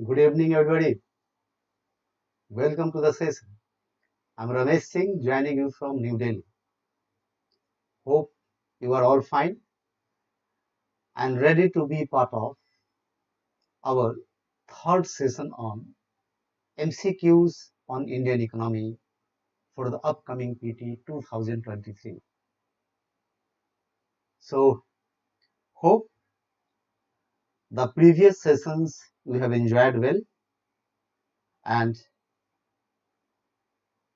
Good evening, everybody. Welcome to the session. I'm Ramesh Singh, joining you from New Delhi. Hope you are all fine and ready to be part of our third session on MCQs on Indian economy for the upcoming PT 2023. So, hope the previous sessions you have enjoyed well and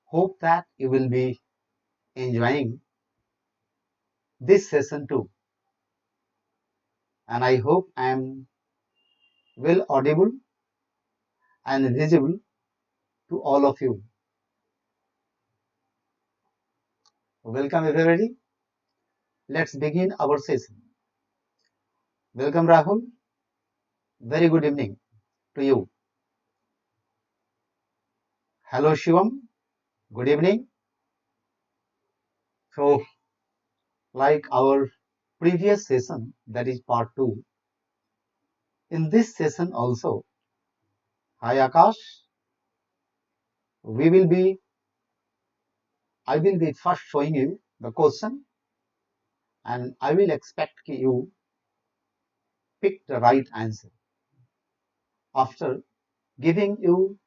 hope that you will be enjoying this session too. And I hope I am well audible and visible to all of you. Welcome everybody. Let's begin our session. Welcome Rahul. Very good evening to you. Hello Shivam. Good evening. So, like our previous session, that is part 2. In this session also, hi Akash, we will be, I will be first showing you the question and I will expect you pick the right answer. After giving you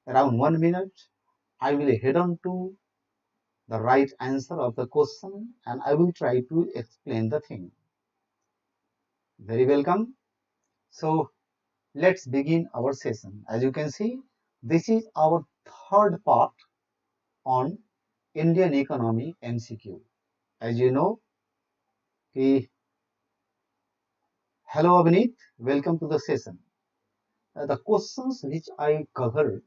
around 1 minute, I will head on to the right answer of the question and I will try to explain the thing. Very welcome. So let's begin our session. As you can see, this is our third part on Indian economy MCQ. As you know, hello Abhinit, welcome to the session. The questions which I cover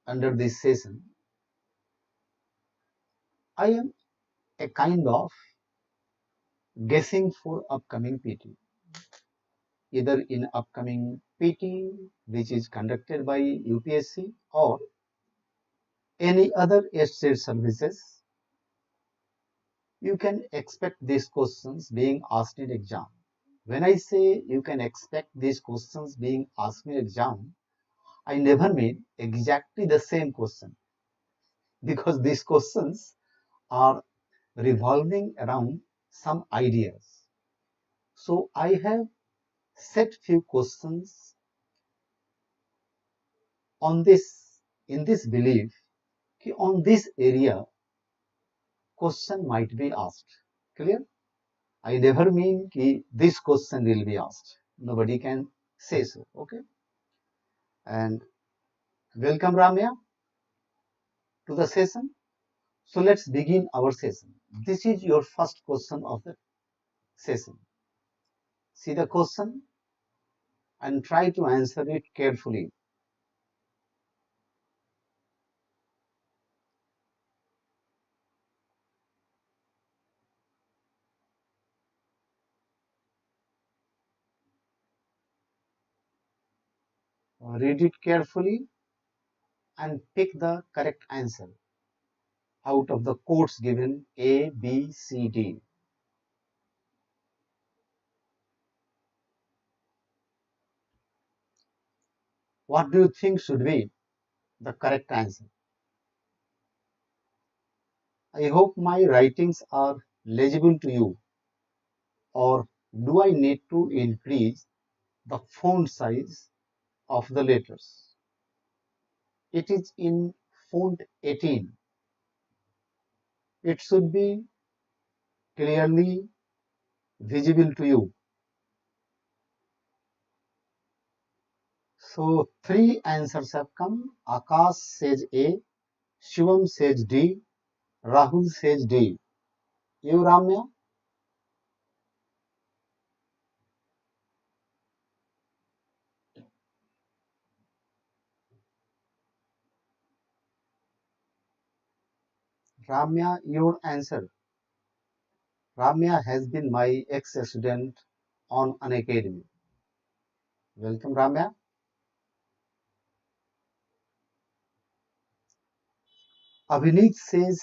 under this session, I am a kind of guessing for upcoming PT. Either in upcoming PT which is conducted by UPSC or any other state services, you can expect these questions being asked in exam. When I say you can expect these questions being asked in exam, I never mean exactly the same question because these questions are revolving around some ideas. So I have set few questions on this in this belief that on this area question might be asked. Clear? I never mean that this question will be asked. Nobody can say so. Okay. And welcome Ramya to the session. So let's begin our session. This is your first question of the session. See the question and try to answer it carefully. Read it carefully and pick the correct answer out of the quotes given A, B, C, D. What do you think should be the correct answer? I hope my writings are legible to you, or do I need to increase the font size of the letters? It is in font 18. It should be clearly visible to you. So three answers have come. Akash says A, Shivam says D, Rahul says D. You Ramya? Ramya, your answer. Ramya has been my ex-student on an academy. Welcome Ramya. Abhinit says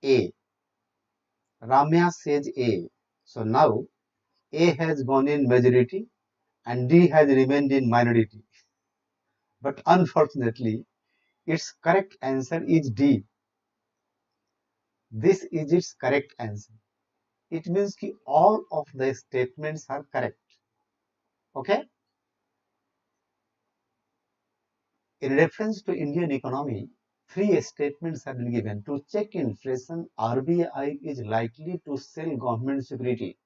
A. Ramya says A. So now A has gone in majority and D has remained in minority. But unfortunately, its correct answer is D. This is its correct answer. It means that all of the statements are correct. Okay? In reference to Indian economy, three statements have been given. To check inflation, RBI is likely to sell government security.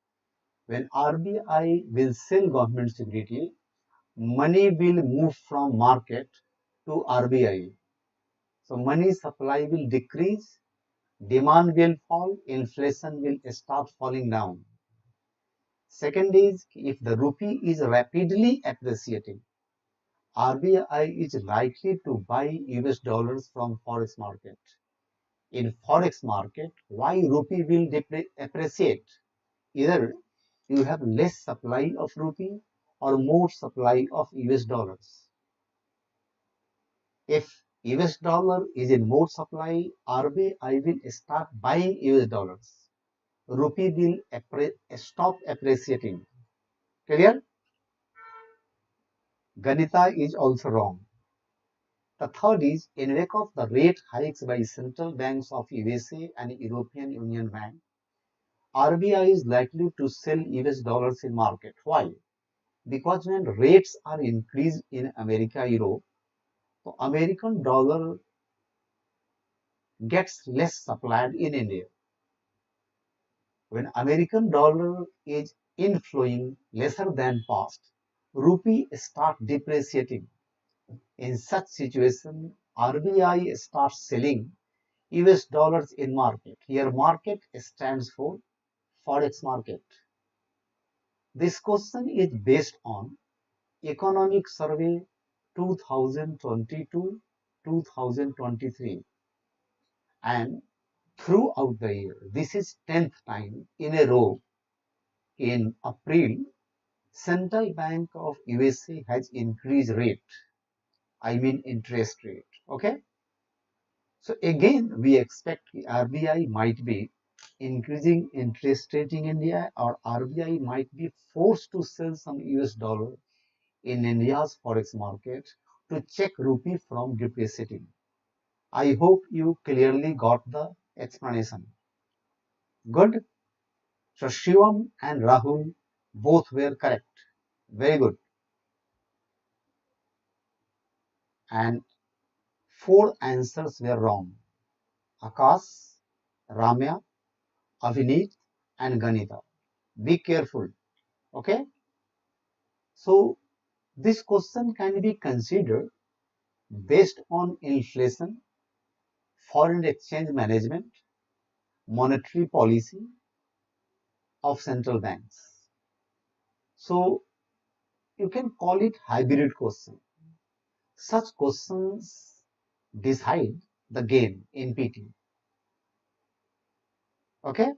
When RBI will sell government security, money will move from market to RBI. So money supply will decrease, demand will fall, inflation will start falling down. Second is, if the rupee is rapidly appreciating, RBI is likely to buy US dollars from forex market. In forex market, why rupee will appreciate? Either you have less supply of rupee or more supply of US dollars. If US dollar is in more supply, RBI will start buying US dollars. Rupee will stop appreciating. Clear? Ganita is also wrong. The third is, in wake of the rate hikes by central banks of USA and European Union Bank, RBI is likely to sell US dollars in market. Why? Because when rates are increased in America, Europe, the American dollar gets less supplied in India. When American dollar is inflowing lesser than past, rupee start depreciating. In such situation, RBI starts selling US dollars in market. Here market stands for forex market. This question is based on Economic Survey 2022-2023 and throughout the year. This is 10th time in a row. In April, Central Bank of USA has increased rate. I mean interest rate. Okay. So again, we expect RBI might be increasing interest rate in India, or RBI might be forced to sell some US dollar in India's forex market to check rupee from depreciating. I hope you clearly got the explanation. Good. So Shivam and Rahul both were correct. Very good. And four answers were wrong. Akash, Ramya, Avineet, and Ganita. Be careful. Okay. So this question can be considered based on inflation, foreign exchange management, monetary policy of central banks. So you can call it hybrid question. Such questions decide the game in PT. Okay?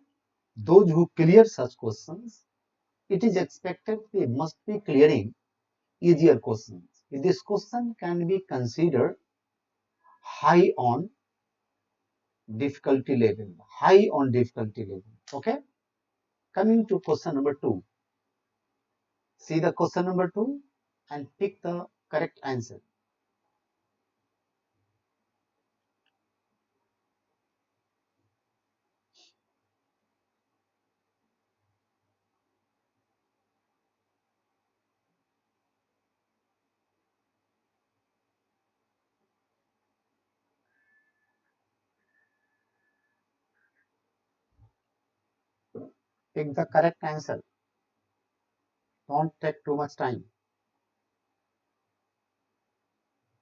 Those who clear such questions, it is expected they must be clearing easier questions. This question can be considered high on difficulty level. High on difficulty level. Okay? Coming to question number 2. See the question number 2 and pick the correct answer. Pick the correct answer. Don't take too much time.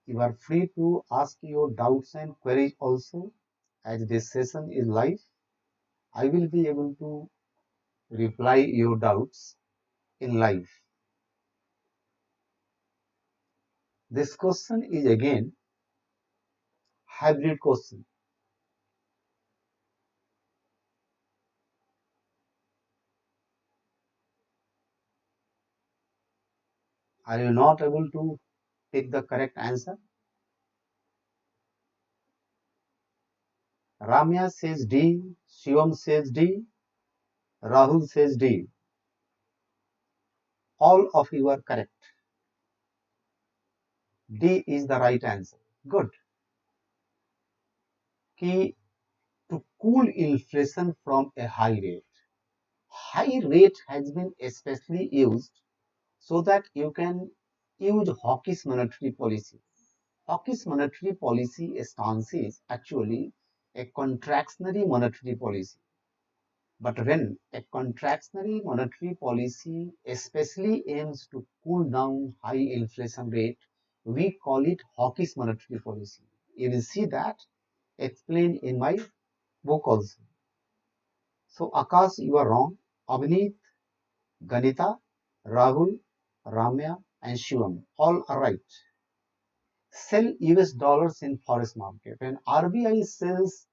You are free to ask your doubts and queries also, as this session is live. I will be able to reply your doubts in live. This question is again hybrid question. Are you not able to pick the correct answer? Ramya says D, Shivam says D, Rahul says D. All of you are correct. D is the right answer. Good. Key to cool inflation from a high rate. High rate has been especially used so that you can use hawkish monetary policy. Hawkish monetary policy stance is actually a contractionary monetary policy. But when a contractionary monetary policy especially aims to cool down high inflation rate, we call it hawkish monetary policy. You will see that explained in my book also. So Akash, you are wrong. Avneet, Ganita, Rahul, Ramya, and Shivam all are right. Sell US dollars in forex market. When RBI sells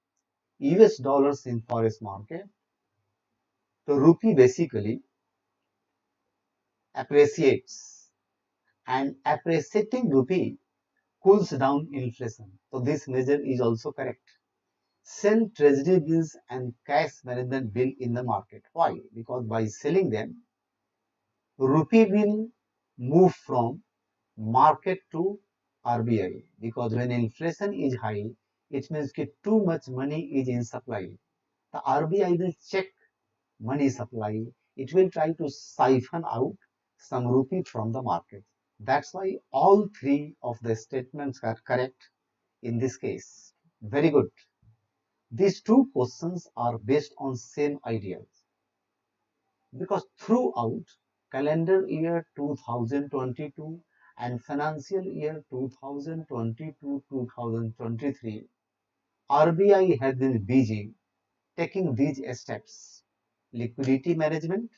US dollars in forex market, the rupee basically appreciates, and appreciating rupee cools down inflation. So this measure is also correct. Sell treasury bills and cash management bill in the market. Why? Because by selling them, rupee will move from market to RBI, because when inflation is high, it means that too much money is in supply. The RBI will check money supply. It will try to siphon out some rupee from the market. That's why all three of the statements are correct in this case. Very good. These two questions are based on same ideas, because throughout calendar year 2022 and financial year 2022-2023, RBI has been busy taking these steps: liquidity management,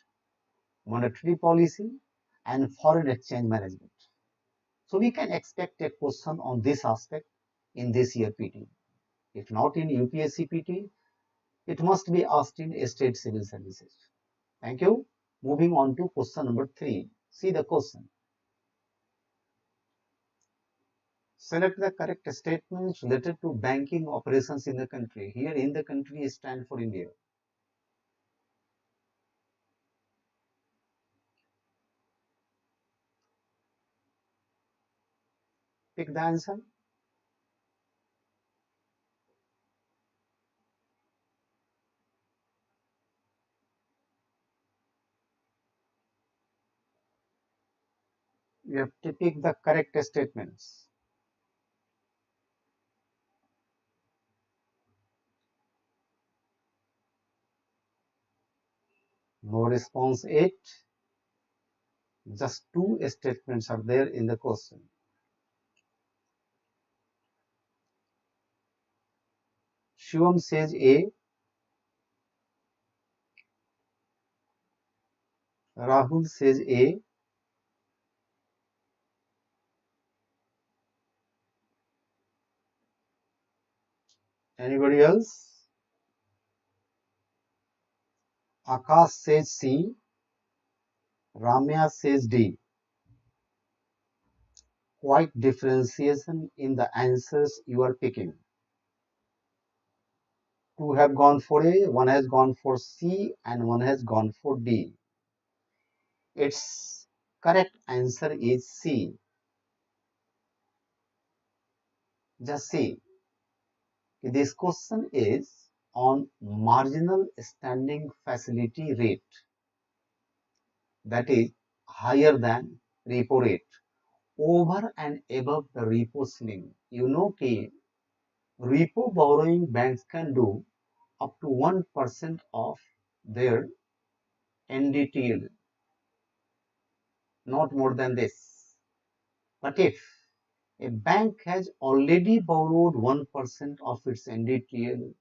monetary policy, and foreign exchange management. So we can expect a question on this aspect in this year PT. If not in UPSC PT, it must be asked in state civil services. Thank you. Moving on to question number 3. See the question. Select the correct statements related to banking operations in the country. Here in the country stand for India. Pick the answer. You have to pick the correct statements. No response 8. Just two statements are there in the question. Shivam says A. Rahul says A. Anybody else? Akash says C. Ramya says D. Quite differentiation in the answers you are picking. Two have gone for A, one has gone for C, and one has gone for D. Its correct answer is C. Just see, this question is on marginal standing facility rate, that is higher than repo rate, over and above the repo ceiling. You know कि repo borrowing banks can do up to 1% of their NDTL, not more than this. But if a bank has already borrowed 1% of its NDTL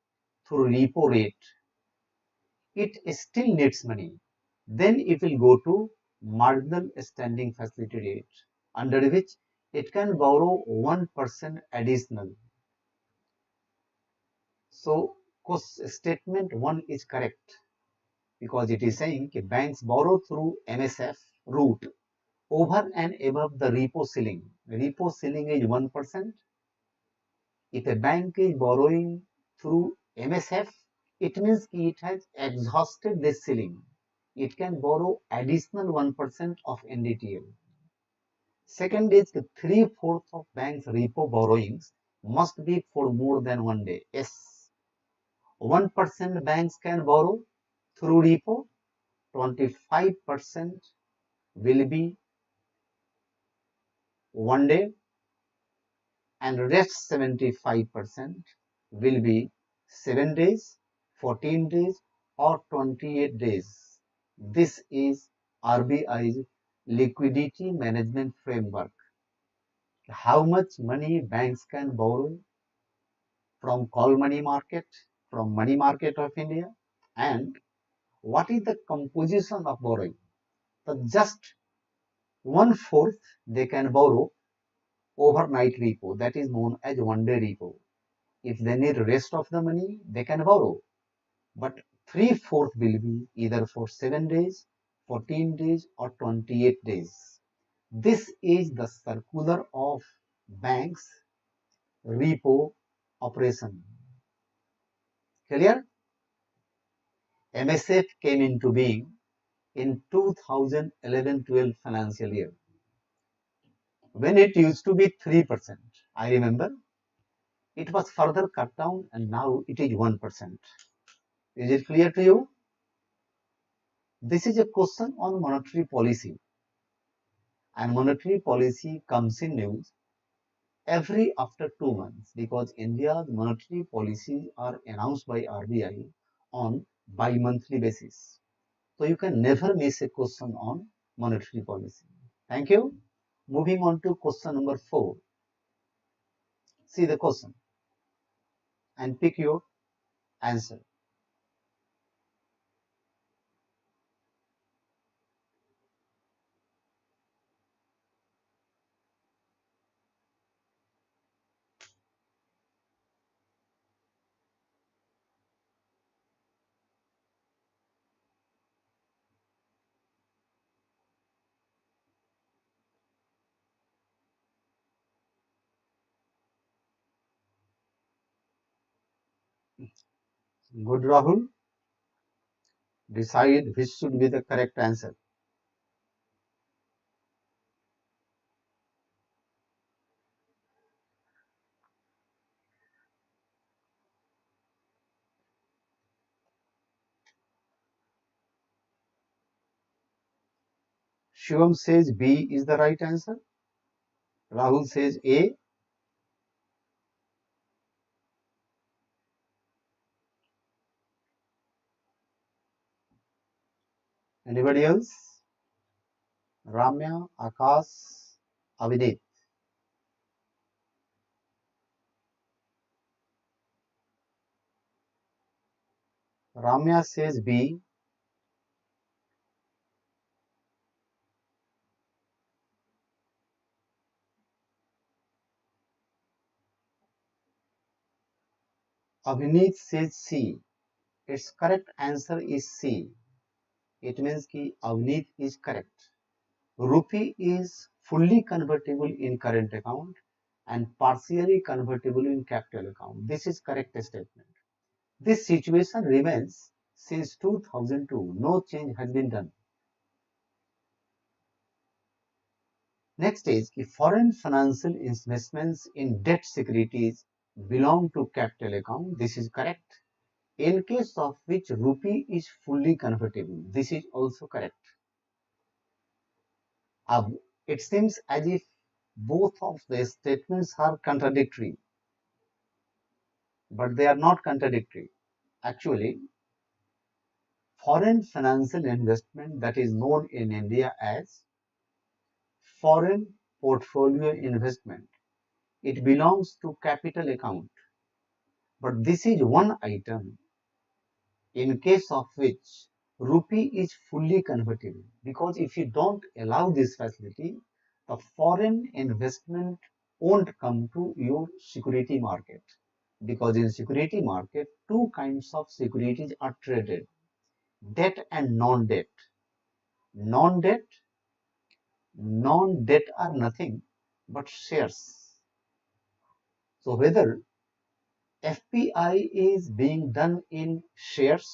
through repo rate, it still needs money. Then it will go to marginal standing facility rate, under which it can borrow 1% additional. So, statement 1 is correct, because it is saying that banks borrow through MSF route over and above the repo ceiling. Repo ceiling is 1%. If a bank is borrowing through MSF, it means it has exhausted this ceiling. it can borrow additional 1% of NDTL. Second is the 3/4 of banks' repo borrowings must be for more than 1 day. Yes, 1% banks can borrow through repo, 25% will be 1 day, and rest 75% will be 7 days, 14 days, or 28 days. This is RBI's liquidity management framework. How much money banks can borrow from call money market, from money market of India, and what is the composition of borrowing. So just 1/4 they can borrow overnight repo, that is known as 1 day repo. If they need rest of the money, they can borrow, but 3/4 will be either for 7 days, 14 days, or 28 days. This is the circular of banks repo operation. Clear? MSF came into being in 2011-12 financial year, when it used to be 3%. I remember it was further cut down and now it is 1%. Is it clear to you? This is a question on monetary policy, and monetary policy comes in news every after 2 months, because India's monetary policies are announced by RBI on bi-monthly basis. So you can never miss a question on monetary policy. Thank you. Moving on to question number 4. See the question and pick your answer. Good, Rahul. Decide which should be the correct answer. Shivam says B is the right answer. Rahul says A. Anybody else? Ramya, Akash, Avinit. Ramya says B. Avinit says C. Its correct answer is C. It means कि Avinit is correct. Rupee is fully convertible in current account and partially convertible in capital account. This is correct statement. This situation remains since 2002. No change has been done. Next is if foreign financial investments in debt securities belong to capital account. This is correct. In case of which rupee is fully convertible. This is also correct. It seems as if both of the statements are contradictory, but they are not contradictory. Actually, foreign financial investment, that is known in India as foreign portfolio investment, it belongs to capital account. But this is one item in case of which rupee is fully convertible, because if you don't allow this facility, the foreign investment won't come to your security market, because in security market two kinds of securities are traded: debt and non-debt. Non-debt, non-debt are nothing but shares. So whether FPI is being done in shares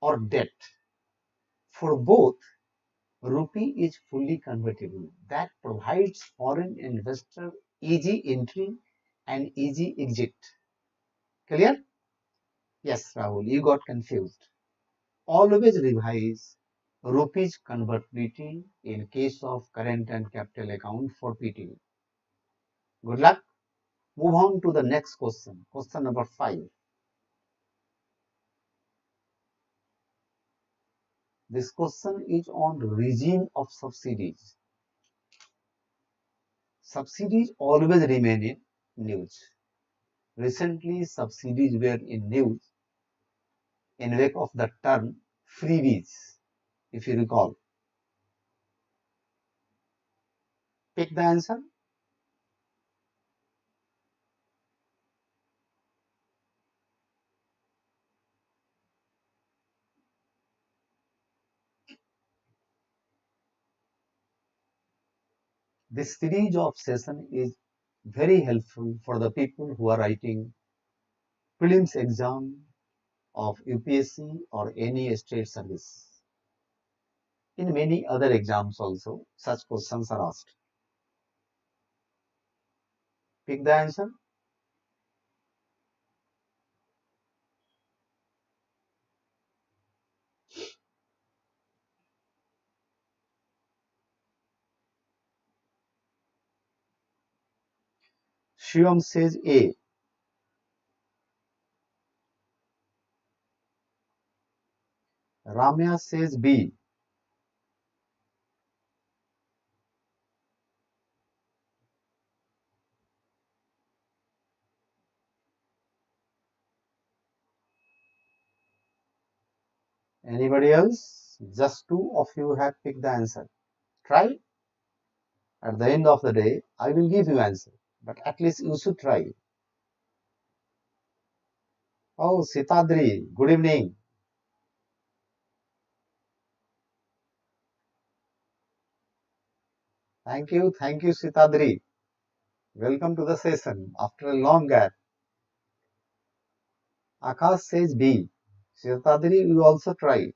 or debt, For both, rupee is fully convertible. That provides foreign investor easy entry and easy exit. Clear? Yes, Rahul, you got confused. Always revise rupees convertibility in case of current and capital account for PT. Good luck. Move on to the next question. Question number 5. This question is on regime of subsidies. Subsidies always remain in news. Recently, subsidies were in news in wake of the term freebies, if you recall. Pick the answer. This series of session is very helpful for the people who are writing prelims exam of UPSC or any state service. In many other exams also, such questions are asked. Pick the answer. Shivam says A. Ramya says B. Anybody else? Just two of you have picked the answer. Try. At the end of the day, I will give you answer. But at least you should try. Oh, Sitadri, good evening. Thank you, Sitadri. Welcome to the session after a long gap. Akash says B. Sitadri, you also try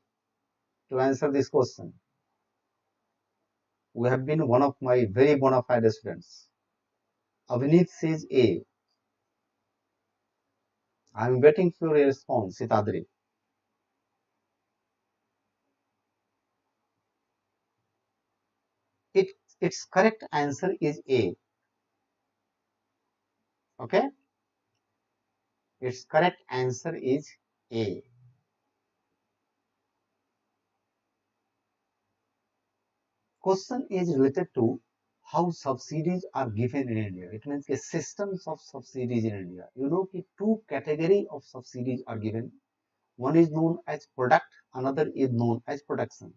to answer this question. You have been one of my very bona fide students. Avneet says A. I am waiting for your response, Sitadri. It, its correct answer is A. Okay? Its correct answer is A. Question is related to how subsidies are given in India. It means the systems of subsidies in India. You know, two category of subsidies are given. One is known as product, another is known as production.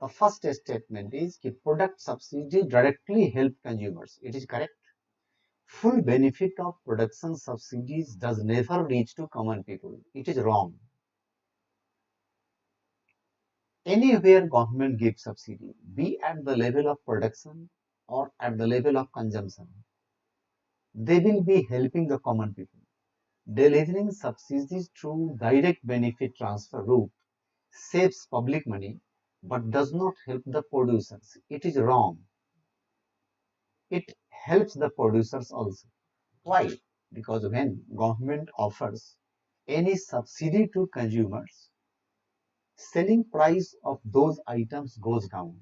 The first statement is that product subsidy directly help consumers. It is correct. Full benefit of production subsidies does never reach to common people. It is wrong. Anywhere government gives subsidy, be at the level of production or at the level of consumption, they will be helping the common people. Delivering subsidies through direct benefit transfer route saves public money but does not help the producers. It is wrong. It helps the producers also. Why? Because when government offers any subsidy to consumers, selling price of those items goes down.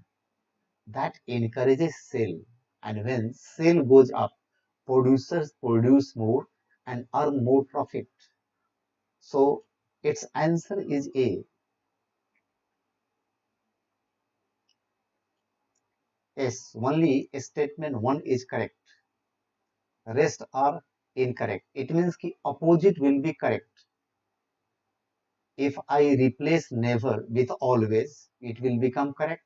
That encourages sale. And when sale goes up, producers produce more and earn more profit. So its answer is A. Yes, only statement 1 is correct. Rest are incorrect. It means the opposite will be correct. If I replace never with always, it will become correct.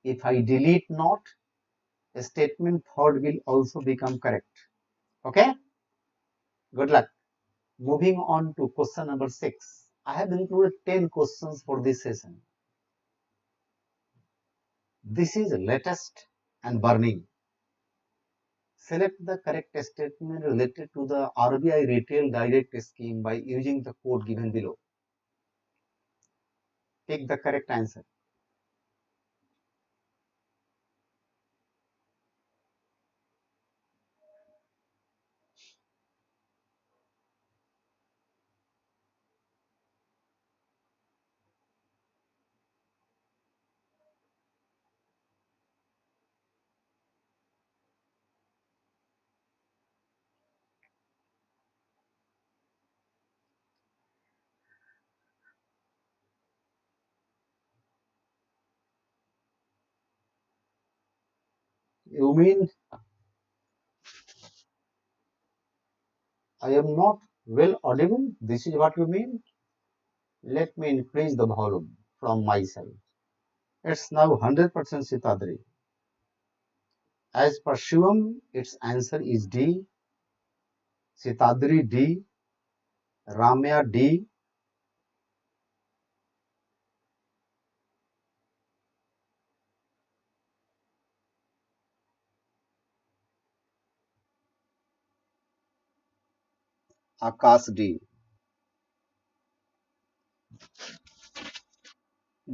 If I delete not, statement third will also become correct. Okay? Good luck. Moving on to question number 6. I have included 10 questions for this session. This is latest and burning. Select the correct statement related to the RBI Retail Direct Scheme by using the code given below. Pick the correct answer. You mean I am not well audible? This is what you mean? Let me increase the volume from my side. It's now 100% Sitadri. As per Shivam, its answer is D. Sitadri D. Ramya D. Akash D.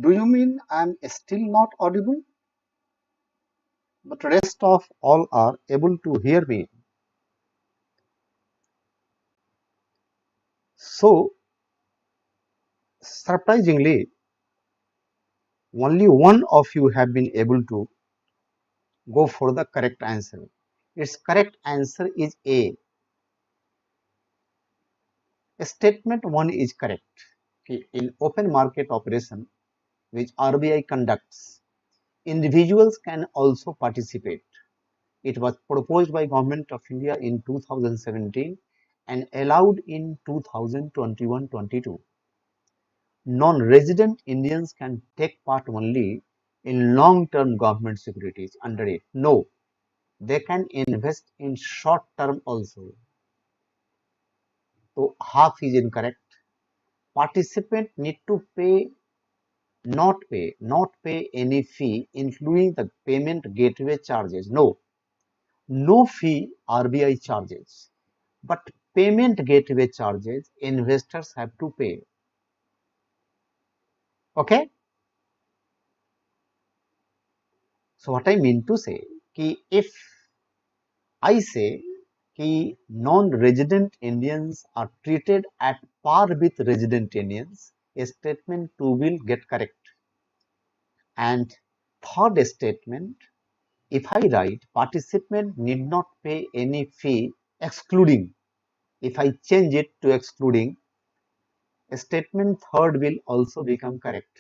Do you mean I'm still not audible? But rest of all are able to hear me. So, surprisingly, only one of you have been able to go for the correct answer. Its correct answer is A. Statement 1 is correct. Okay, in open market operation, which RBI conducts, individuals can also participate. It was proposed by Government of India in 2017 and allowed in 2021-22. Non-resident Indians can take part only in long-term government securities under it. No, they can invest in short-term also. So half is incorrect. Participant need to not pay any fee, including the payment gateway charges. No, no fee RBI charges, but payment gateway charges investors have to pay. Okay. So what I mean to say, कि if I say कि non-resident Indians are treated at par with resident Indians, a statement 2 will get correct. And third statement, if I write participant need not pay any fee excluding, if I change it to excluding, statement third will also become correct.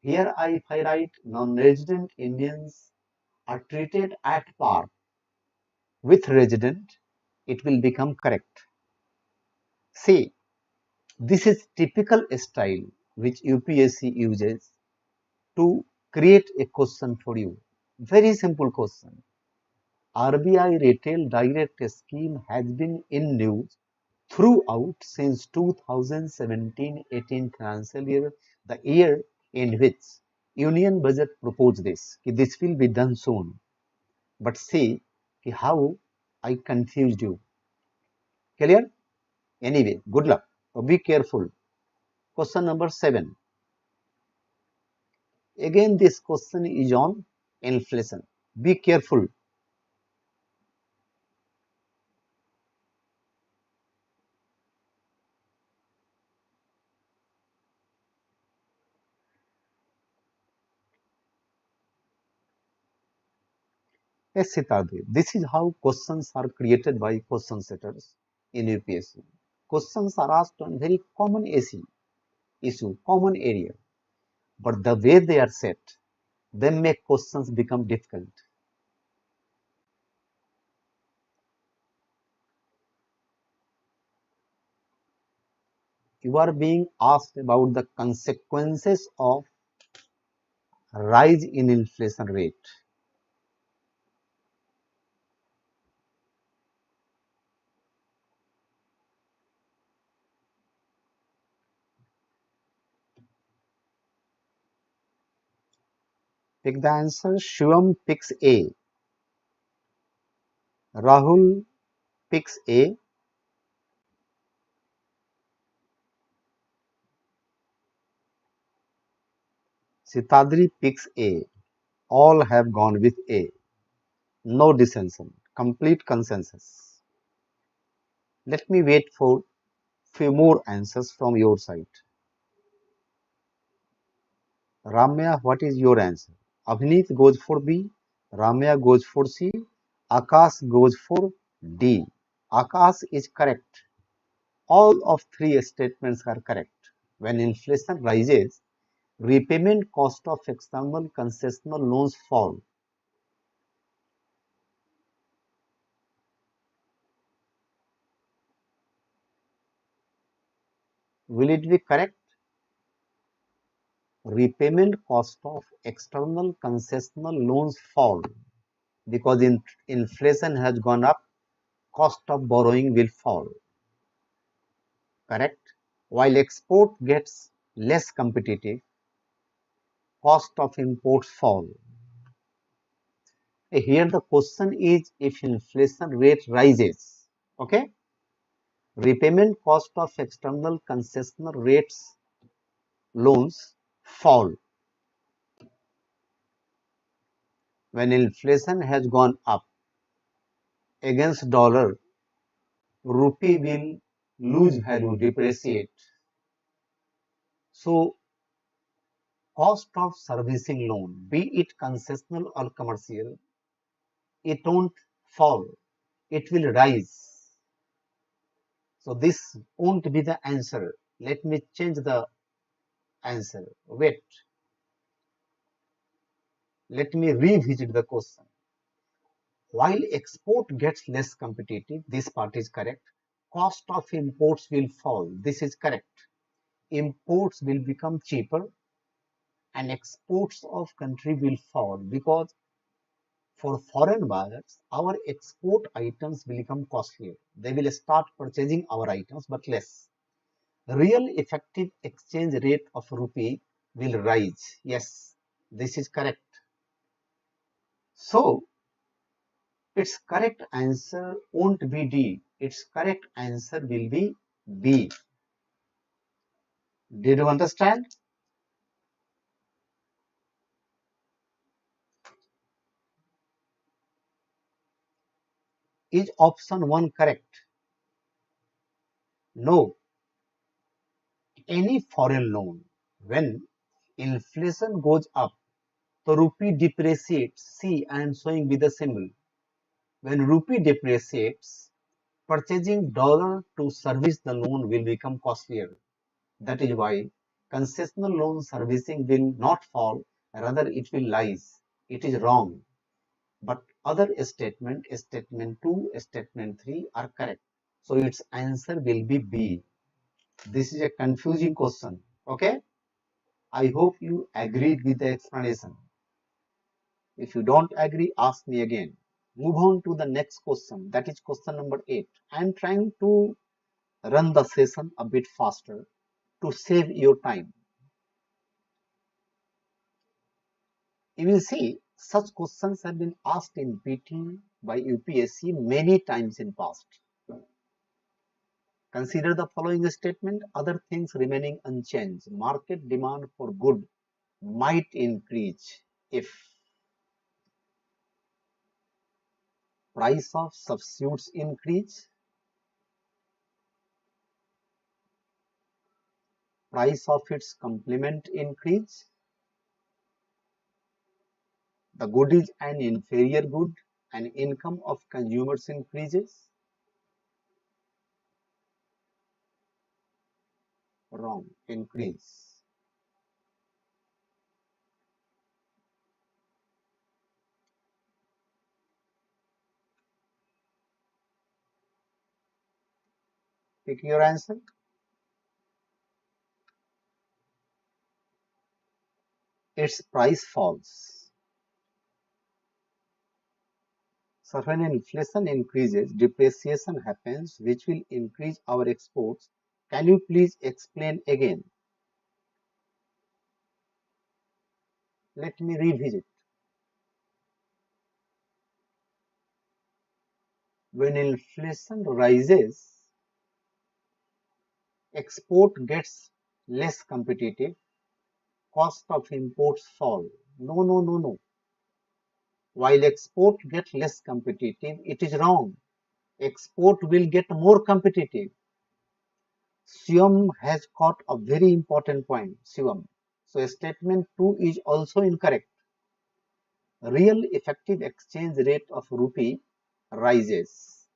Here if I write non-resident Indians are treated at par with resident, it will become correct. See, this is typical style which UPSC uses to create a question for you. Very simple question. RBI retail direct scheme has been in news throughout since 2017-18 financial year, the year in which Union Budget proposed this. This will be done soon. But see how I confused you. Clear? Anyway, good luck. So be careful. Question number 7. Again, this question is on inflation. Be careful. Yes, Siddharth, this is how questions are created by question setters in UPSC. Questions are asked on very common issue, common area, but the way they are set, they make questions become difficult. You are being asked about the consequences of rise in inflation rate. Pick the answer. Shivam picks A. Rahul picks A. Sitadri picks A. All have gone with A. No dissension. Complete consensus. Let me wait for few more answers from your side. Ramya, what is your answer? Avneet goes for B. Ramya goes for C. Akash goes for D. Akash is correct. All of three statements are correct. When inflation rises, repayment cost of external concessional loans fall. Will it be correct? Repayment cost of external concessional loans fall because inflation has gone up, cost of borrowing will fall. Correct? While export gets less competitive, cost of imports fall. Here the question is if inflation rate rises, okay, repayment cost of external concessional rates loans fall. When inflation has gone up against dollar, rupee will lose value, depreciate. So cost of servicing loan, be it concessional or commercial, it won't fall, it will rise. So this won't be the answer. Let me change the answer. Wait, let me revisit the question. While export gets less competitive, this part is correct. Cost of imports will fall. This is correct. Imports will become cheaper and exports of country will fall because for foreign buyers, our export items will become costlier. They will start purchasing our items but less. Real effective exchange rate of rupee will rise. Yes, this is correct. So, its correct answer won't be D. Its correct answer will be B. Did you understand? Is option 1 correct? No. Any foreign loan, when inflation goes up, the rupee depreciates. See, I am showing with the symbol. When rupee depreciates, purchasing dollar to service the loan will become costlier. That is why concessional loan servicing will not fall, rather it will rise. It is wrong. But other statement 2, statement 3 are correct. So its answer will be B. This is a confusing question. Okay? I hope you agreed with the explanation. If you don't agree, ask me again. Move on to the next question. That is question number 8. I am trying to run the session a bit faster to save your time. You will see such questions have been asked in PT by UPSC many times in past. Consider the following statement, other things remaining unchanged. Market demand for good might increase if price of substitutes increase, price of its complement increase, the good is an inferior good, and income of consumers increases. Wrong, increase. Pick your answer. Its price falls. So when inflation increases, depreciation happens, which will increase our exports. Can you please explain again? Let me revisit. When inflation rises, export gets less competitive cost of imports fall. No, no, no, no. While export get less competitive, it is wrong. Export will get more competitive. Shivam has got a very important point. Shivam. So statement 2 is also incorrect. Real effective exchange rate of rupee rises.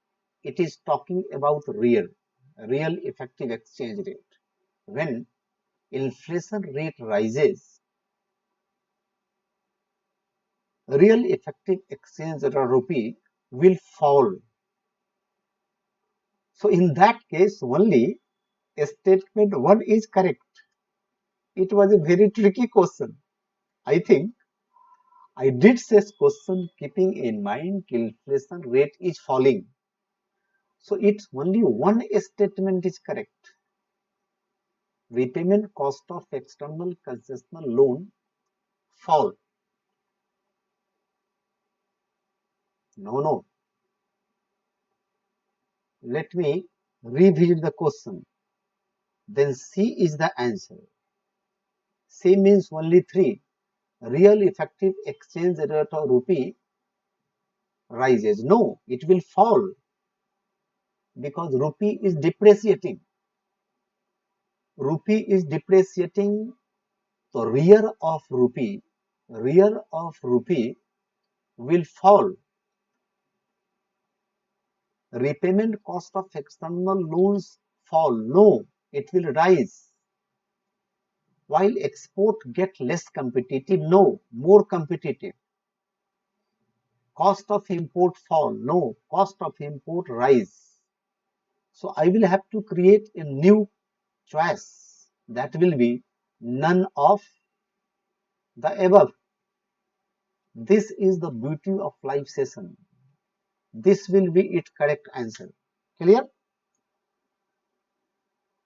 It is talking about real effective exchange rate. When inflation rate rises, real effective exchange rate of rupee will fall. So in that case only statement 1 is correct. It was a very tricky question. I think I did this question keeping in mind inflation rate is falling. So it's only one statement is correct. Repayment cost of external concessional loan fall. No, no. Let me revisit the question. Then C is the answer. C means only 3. Real effective exchange rate of rupee rises. No, it will fall because rupee is depreciating. Rupee is depreciating. So real of rupee will fall. Repayment cost of external loans fall. No, it will rise. While export get less competitive, no, more competitive. Cost of import fall. No, cost of import rise. So I will have to create a new choice that will be none of the above. This is the beauty of live session. This will be its correct answer. Clear?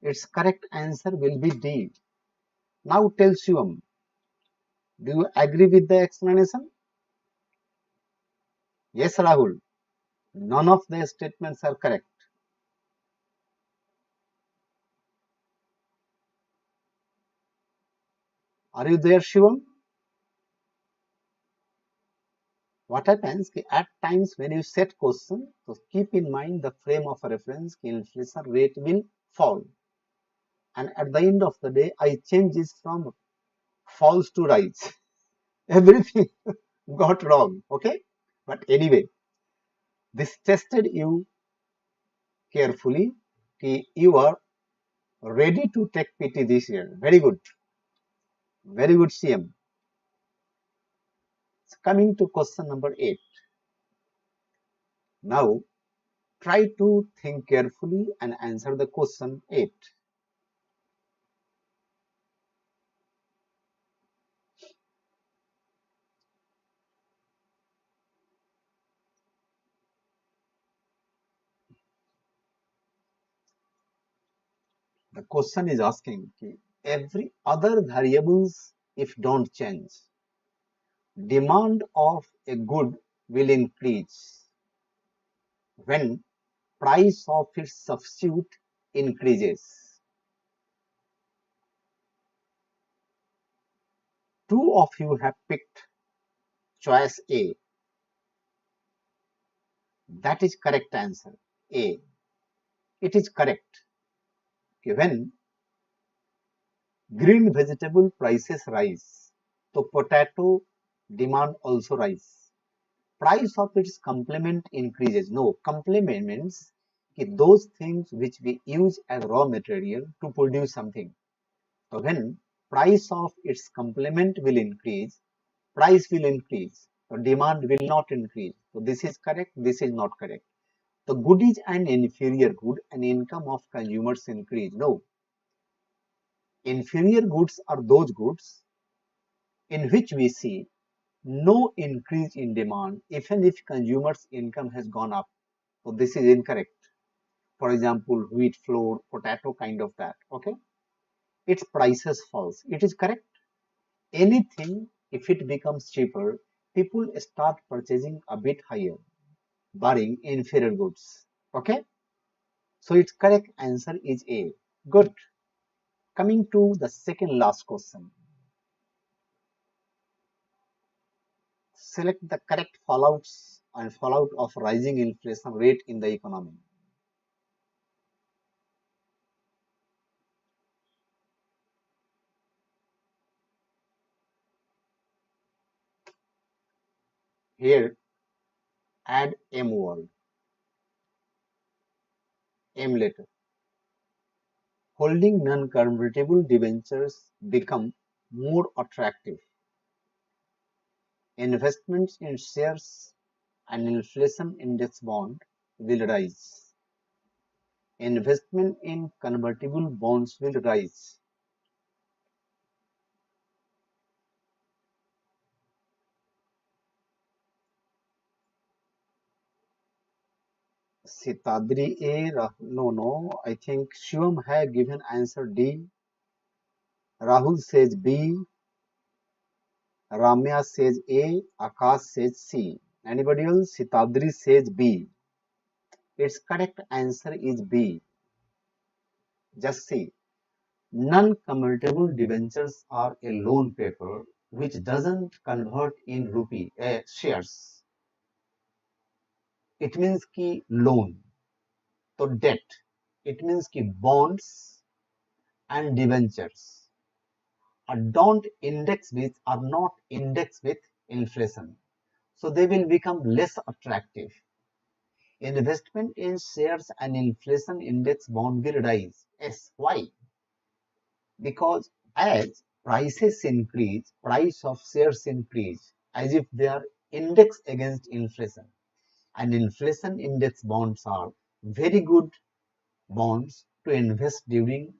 Its correct answer will be D. Now tell Shivam, do you agree with the explanation? Yes, Rahul. None of the statements are correct. Are you there, Shivam? What happens at times when you set question, so keep in mind the frame of reference, inflation rate will fall. And at the end of the day, I change this from falls to rise. Everything got wrong. Okay. But anyway, this tested you carefully. You are ready to take PT this year. Very good. Very good, CM. So coming to question number 8. Now, try to think carefully and answer the question 8. The question is asking every other variables if don't change, demand of a good will increase when price of its substitute increases. Two of you have picked choice A. That is correct answer. A. It is correct. When green vegetable prices rise, so potato demand also rise. Price of its complement increases. No, complement means those things which we use as raw material to produce something. So when price of its complement will increase, price will increase. So demand will not increase. So this is correct, this is not correct. The good is an inferior good and income of consumers increase. No. Inferior goods are those goods in which we see no increase in demand even if consumers' income has gone up. So this is incorrect. For example, wheat, flour, potato, kind of that. Okay, its prices falls. It is correct. Anything if it becomes cheaper, people start purchasing a bit higher, barring inferior goods. Okay, so its correct answer is A. Good. Coming to the second last question. Select the correct fallouts and fallout of rising inflation rate in the economy. Here, add M word, M letter. Holding non-convertible debentures become more attractive. Investments in shares and inflation index bond will rise. Investment in convertible bonds will rise. Sitadri A. No, I think Shivam had given answer D. Rahul says B. Ramya says A. Akash says C. Anybody else? Sitadri says B. Its correct answer is B. Just see. Non-convertible debentures are a loan paper which doesn't convert in rupee shares. It means ki loan. So debt. It means ki bonds and debentures are not indexed with inflation. So they will become less attractive. Investment in shares and inflation index bond will rise. Yes, why? Because as prices increase, price of shares increase as if they are indexed against inflation. And inflation index bonds are very good bonds to invest during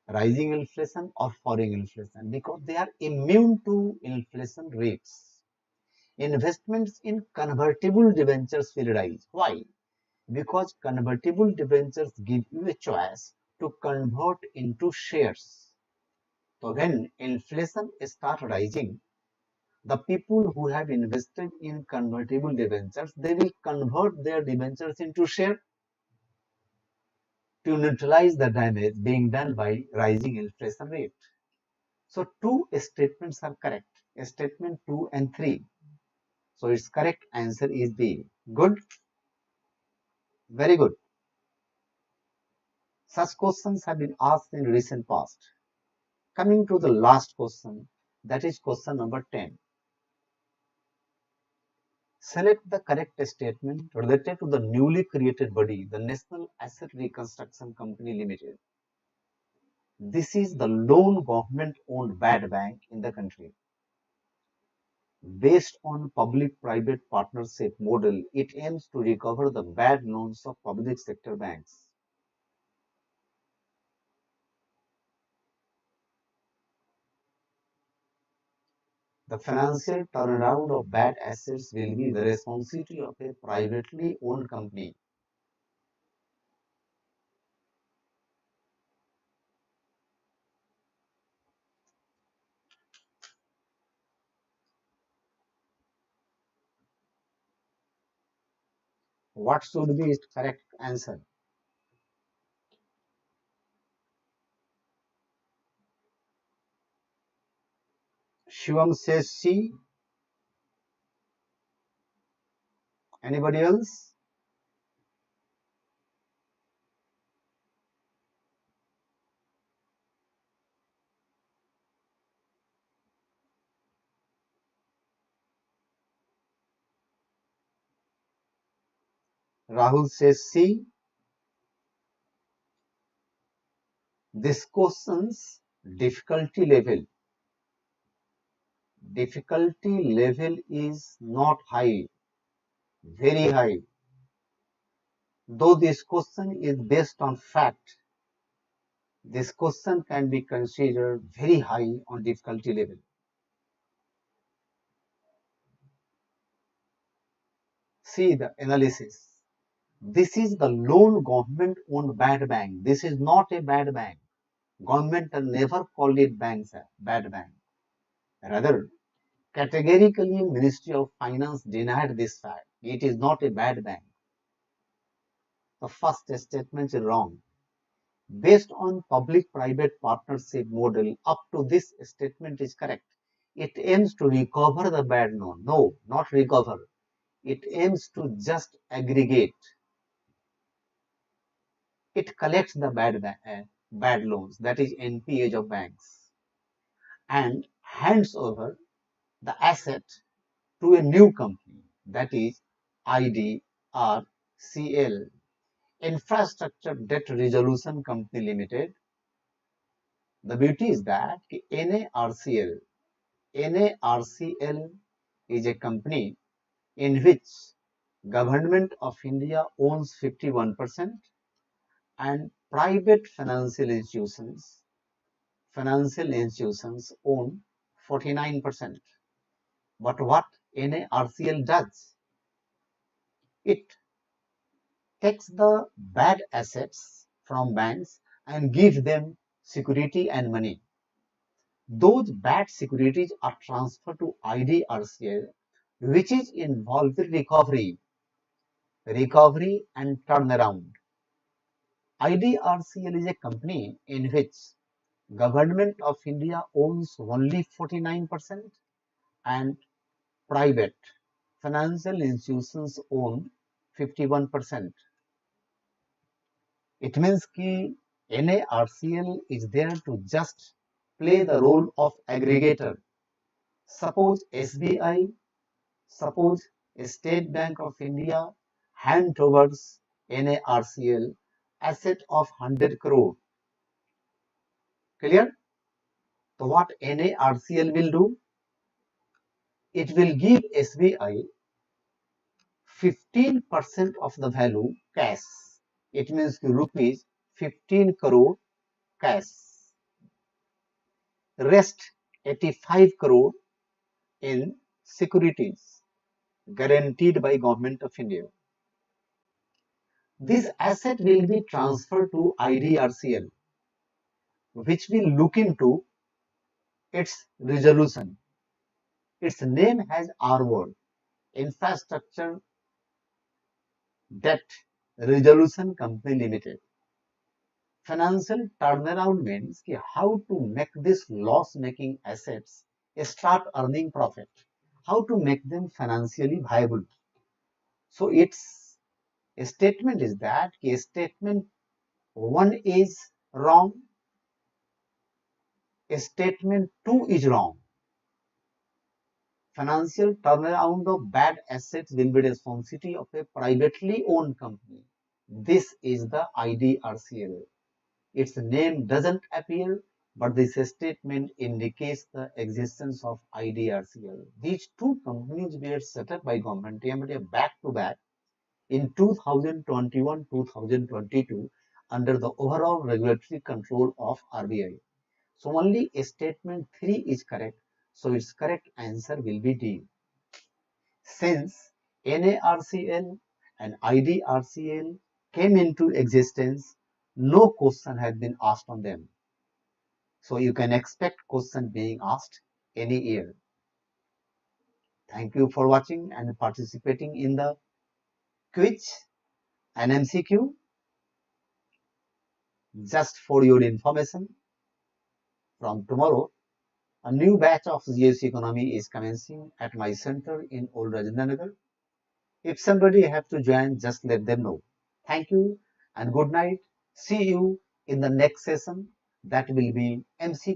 rising inflation or falling inflation because they are immune to inflation rates. Investments in convertible debentures will rise. Why? Because convertible debentures give you a choice to convert into shares. So when inflation starts rising, the people who have invested in convertible debentures, they will convert their debentures into share to neutralize the damage being done by rising inflation rate. So two statements are correct. Statement 2 and 3. So its correct answer is B. Good. Very good. Such questions have been asked in recent past. Coming to the last question, that is question number 10. Select the correct statement related to the newly created body, the National Asset Reconstruction Company Limited. This is the lone government-owned bad bank in the country. Based on public-private partnership model, it aims to recover the bad loans of public sector banks. The financial turnaround of bad assets will be the responsibility of a privately owned company. What should be its correct answer? Shivam says C. Anybody else? Rahul says C. This question's difficulty level is not high, very high. Though this question is based on fact, this question can be considered very high on difficulty level. See the analysis. This is the lone government-owned bad bank. This is not a bad bank. Government has never called it banks a bad bank. Rather, categorically, Ministry of Finance denied this fact. It is not a bad bank. The first statement is wrong. Based on public-private partnership model, up to this statement is correct. It aims to recover the bad loan. No, not recover. It aims to just aggregate. It collects the bad loans, that is NPAs of banks, and hands over the asset to a new company, that is IDRCL, Infrastructure Debt Resolution Company Limited. The beauty is that NARCL is a company in which Government of India owns 51% and private financial institutions own 49%. But what NARCL does, it takes the bad assets from banks and gives them security and money. Those bad securities are transferred to IDRCL, which is involved in recovery and turnaround. IDRCL is a company in which Government of India owns only 49% and private financial institutions own 51%. It means कि NARCL is there to just play the role of aggregator. Suppose SBI, suppose State Bank of India hand towards NARCL asset of 100 crore. Clear? So what NARCL will do? It will give SBI 15% of the value cash. It means rupees 15 crore cash. Rest 85 crore in securities guaranteed by Government of India. This asset will be transferred to IDRCL, which will look into its resolution. Its name has R word, Infrastructure Debt Resolution Company Limited. Financial turnaround means how to make these loss-making assets start earning profit, how to make them financially viable. So its statement is that statement 1 is wrong, statement 2 is wrong. Financial turnaround of bad assets will be the responsibility of a privately owned company. This is the IDRCL. Its name doesn't appear, but this statement indicates the existence of IDRCL. These two companies were set up by Government of India back to back in 2021-2022 under the overall regulatory control of RBI. So only statement 3 is correct. So its correct answer will be D. Since NARCL and IDRCL came into existence, no question had been asked on them. So you can expect question being asked any year. Thank you for watching and participating in the quiz and MCQ. Just for your information, from tomorrow, a new batch of GS Economy is commencing at my center in Old Rajinder Nagar. If somebody have to join, just let them know. Thank you and good night. See you in the next session. That will be MCQ.